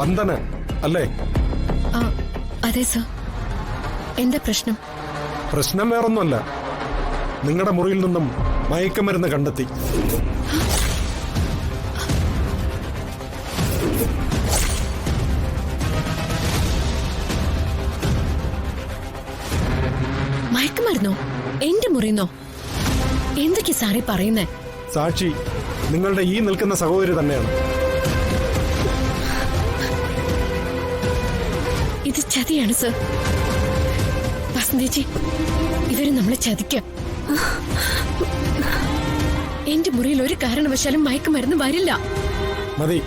വന്ദന അല്ലേ? അതെ സർ. എന്താ പ്രശ്നം? പ്രശ്നം വേറൊന്നുമല്ല. നിങ്ങളുടെ മുറിയിൽ നിന്നും മയക്കുമരുന്ന് കണ്ടെത്തി. മയക്കുമരുന്നോ? എന്റെ മുറിന്നോ? എന്തൊക്കെ സാറി പറയുന്നേ? സാക്ഷി നിങ്ങളുടെ ഈ നിൽക്കുന്ന സഹോദരി തന്നെയാണ്. ഇത് ചതിയാണ് സർ. വസന്തേച്ചി, ഇവര് നമ്മളെ ചതിക്കാം. എന്റെ മുറിയിൽ ഒരു കാരണവശാലും മയക്കുമരുന്ന് വരില്ല. മതി.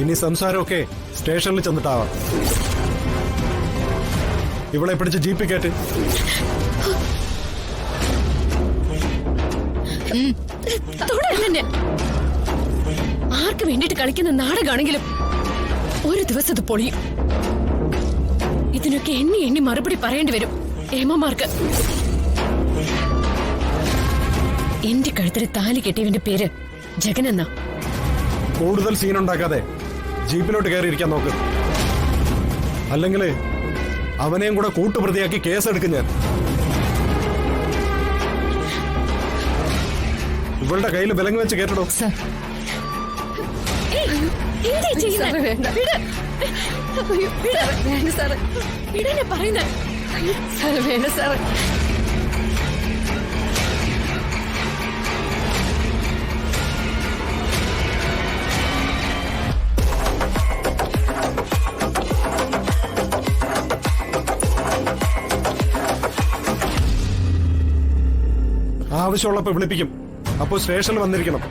ഇനി സംസാരമൊക്കെ സ്റ്റേഷനിൽ ചെന്നിട്ടാവാം. ഇവളെ പിടിച്ച് ജീപ്പിൽ കയറ്റ്. ആർക്ക് വേണ്ടിട്ട് കളിക്കുന്ന നാടകമാണെങ്കിലും ഒരു ദിവസം ഇത് പൊളിയും. ഇതിനൊക്കെ എണ്ണി എണ്ണി മറുപടി പറയേണ്ടി വരും ഏമ്മമാർക്ക്. എന്റെ കഴുത്തിൽ താലി കെട്ടിയവന്റെ പേര് ജഗൻ എന്നാ. കൂടുതൽ സീനുണ്ടാക്കാതെ ജീപ്പിലോട്ട് കയറിയിരിക്കാൻ നോക്ക്. അല്ലെങ്കിൽ അവനെയും കൂടെ കൂട്ടുപ്രതിയാക്കി കേസെടുക്കും ഞാൻ. ഇവളുടെ കയ്യിൽ വിലങ്ങ് വെച്ച് കേട്ടോ. ആവശ്യമുള്ളപ്പോ വിളിപ്പിക്കും. അപ്പോ സ്റ്റേഷനിൽ വന്നിരിക്കണം.